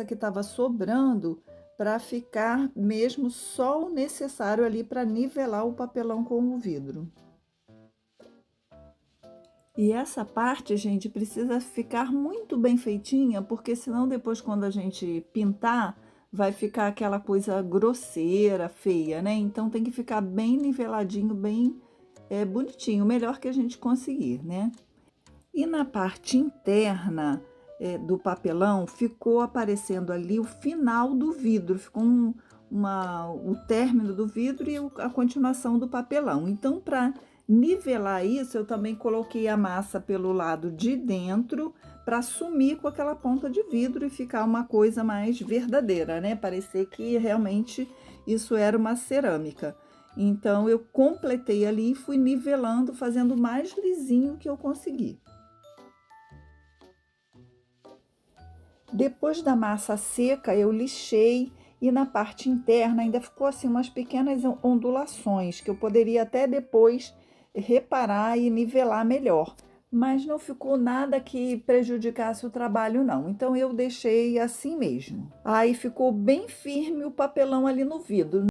que estava sobrando para ficar mesmo só o necessário ali para nivelar o papelão com o vidro. E essa parte, gente, precisa ficar muito bem feitinha, porque senão depois quando a gente pintar, vai ficar aquela coisa grosseira, feia, né? Então tem que ficar bem niveladinho, bem bonitinho, o melhor que a gente conseguir, né? E na parte interna do papelão ficou aparecendo ali o final do vidro, ficou o término do vidro e a continuação do papelão. Então, para nivelar isso, eu também coloquei a massa pelo lado de dentro para sumir com aquela ponta de vidro e ficar uma coisa mais verdadeira, né? Parecer que realmente isso era uma cerâmica. Então, eu completei ali e fui nivelando, fazendo o mais lisinho que eu consegui. Depois da massa seca, eu lixei e na parte interna ainda ficou assim umas pequenas ondulações que eu poderia até depois reparar e nivelar melhor. Mas não ficou nada que prejudicasse o trabalho, não. Então eu deixei assim mesmo. Aí ficou bem firme o papelão ali no vidro.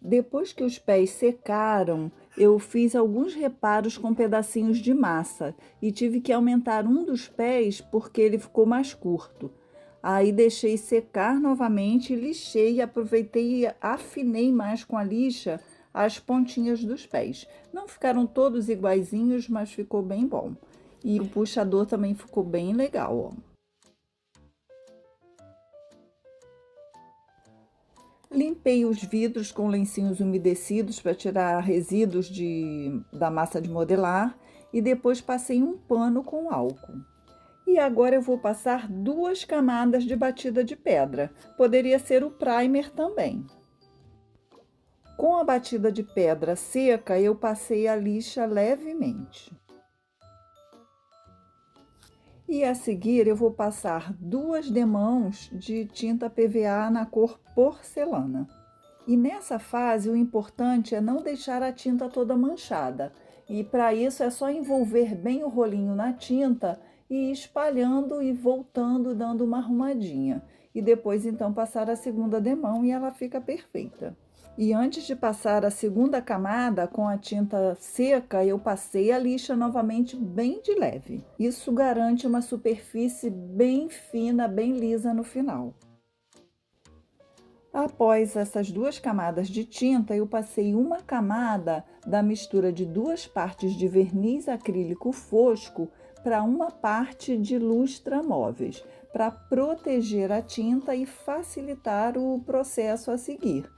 Depois que os pés secaram, eu fiz alguns reparos com pedacinhos de massa e tive que aumentar um dos pés porque ele ficou mais curto. Aí deixei secar novamente, lixei e aproveitei e afinei mais com a lixa as pontinhas dos pés. Não ficaram todos iguaizinhos, mas ficou bem bom. E o puxador também ficou bem legal, ó. Limpei os vidros com lencinhos umedecidos para tirar resíduos da massa de modelar e depois passei um pano com álcool. E agora eu vou passar 2 camadas de batida de pedra. Poderia ser o primer também. Com a batida de pedra seca, eu passei a lixa levemente. E a seguir eu vou passar 2 demãos de tinta PVA na cor porcelana. E nessa fase o importante é não deixar a tinta toda manchada. E para isso é só envolver bem o rolinho na tinta e ir espalhando e voltando, dando uma arrumadinha. E depois então passar a segunda demão e ela fica perfeita. E antes de passar a segunda camada com a tinta seca, eu passei a lixa novamente bem de leve. Isso garante uma superfície bem fina, bem lisa no final. Após essas 2 camadas de tinta, eu passei uma camada da mistura de 2 partes de verniz acrílico fosco para uma parte de lustra móveis, para proteger a tinta e facilitar o processo a seguir.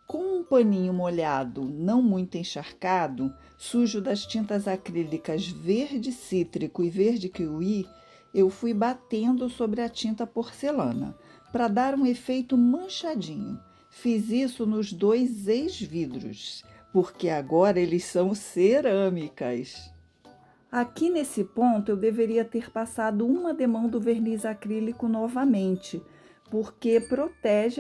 Com um paninho molhado, não muito encharcado, sujo das tintas acrílicas verde cítrico e verde kiwi, eu fui batendo sobre a tinta porcelana, para dar um efeito manchadinho. Fiz isso nos 2 ex-vidros, porque agora eles são cerâmicas. Aqui nesse ponto eu deveria ter passado uma demão do verniz acrílico novamente, porque protege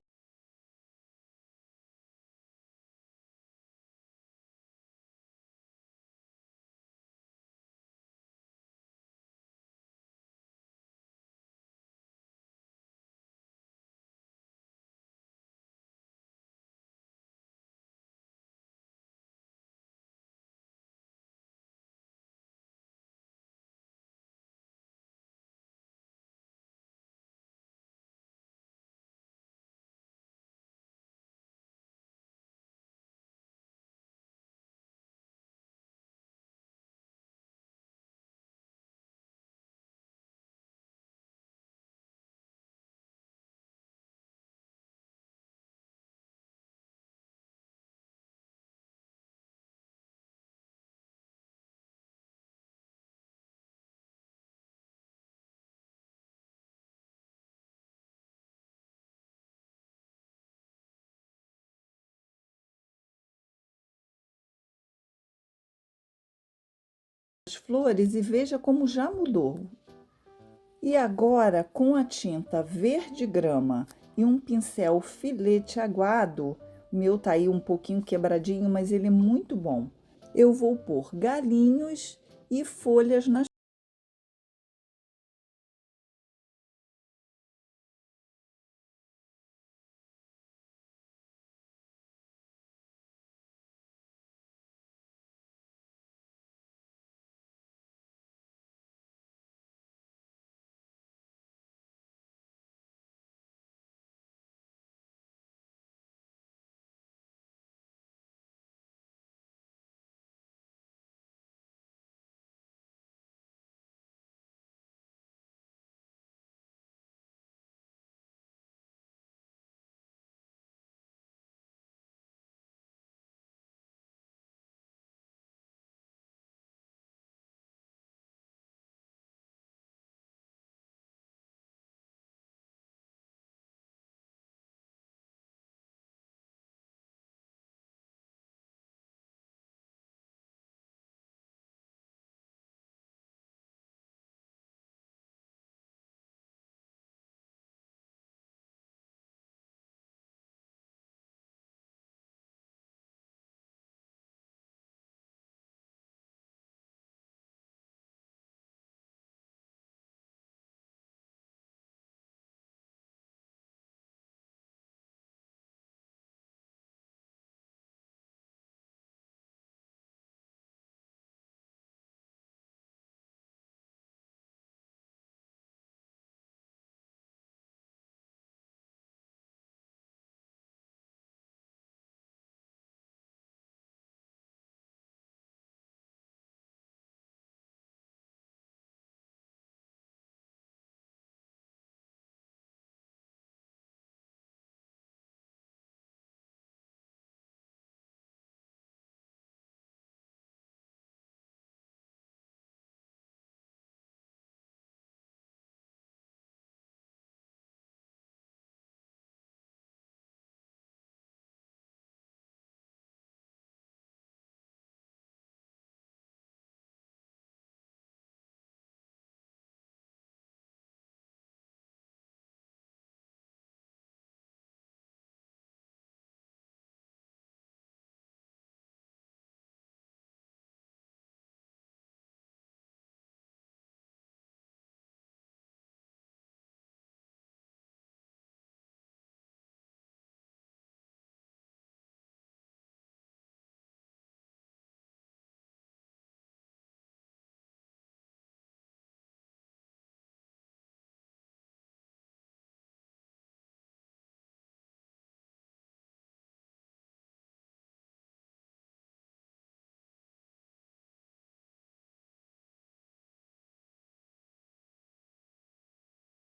as flores e veja como já mudou. E agora, com a tinta verde grama e um pincel filete aguado, o meu tá aí um pouquinho quebradinho, mas ele é muito bom. Eu vou pôr galinhos e folhas nas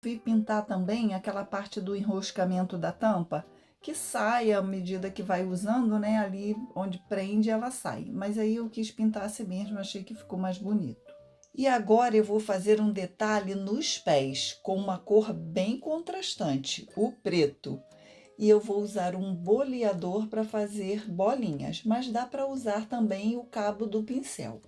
Vi pintar também aquela parte do enroscamento da tampa, que sai à medida que vai usando, né? Ali onde prende, ela sai. Mas aí eu quis pintar assim mesmo, achei que ficou mais bonito. E agora eu vou fazer um detalhe nos pés, com uma cor bem contrastante, o preto. E eu vou usar um boleador para fazer bolinhas, mas dá para usar também o cabo do pincel.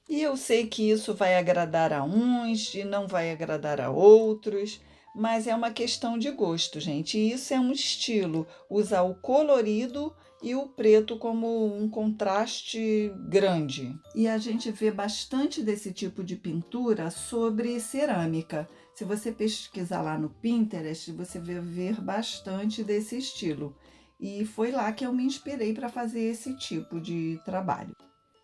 E eu sei que isso vai agradar a uns e não vai agradar a outros, mas é uma questão de gosto, gente. E isso é um estilo, usar o colorido e o preto como um contraste grande. E a gente vê bastante desse tipo de pintura sobre cerâmica. Se você pesquisar lá no Pinterest, você vai ver bastante desse estilo. E foi lá que eu me inspirei para fazer esse tipo de trabalho.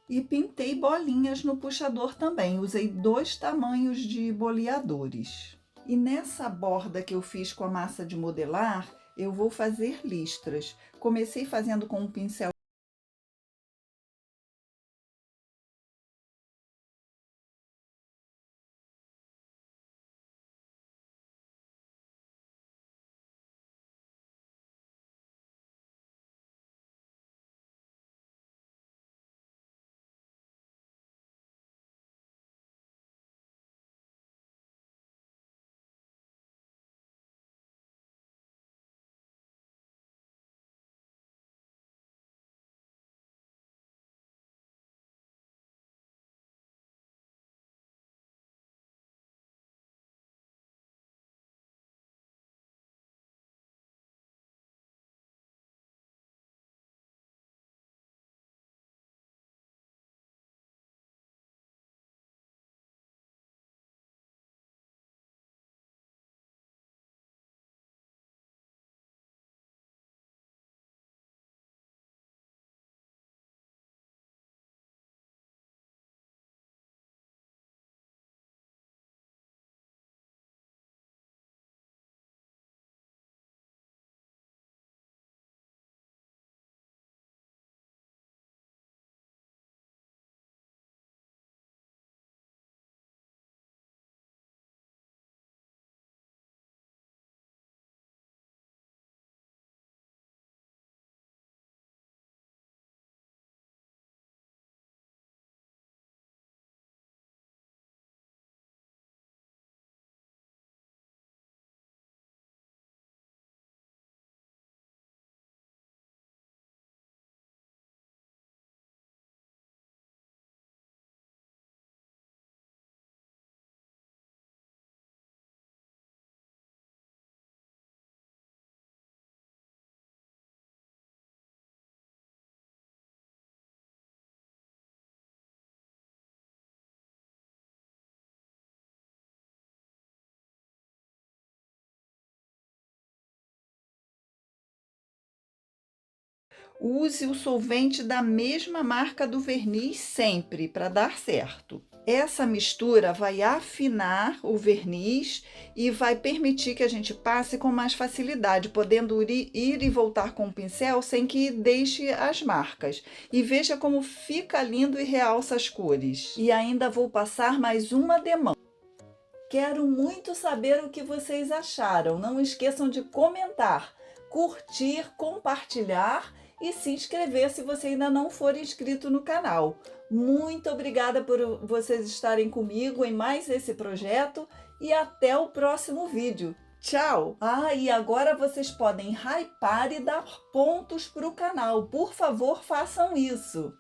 E pintei bolinhas no puxador também. Usei 2 tamanhos de boleadores. E nessa borda que eu fiz com a massa de modelar, eu vou fazer listras. Comecei fazendo com um pincel. Use o solvente da mesma marca do verniz sempre, para dar certo. Essa mistura vai afinar o verniz e vai permitir que a gente passe com mais facilidade, podendo ir e voltar com o pincel sem que deixe as marcas. E veja como fica lindo e realça as cores. E ainda vou passar mais uma demão. Quero muito saber o que vocês acharam. Não esqueçam de comentar, curtir, compartilhar e se inscrever se você ainda não for inscrito no canal. Muito obrigada por vocês estarem comigo em mais esse projeto e até o próximo vídeo. Tchau! Ah, e agora vocês podem hypar e dar pontos para o canal. Por favor, façam isso!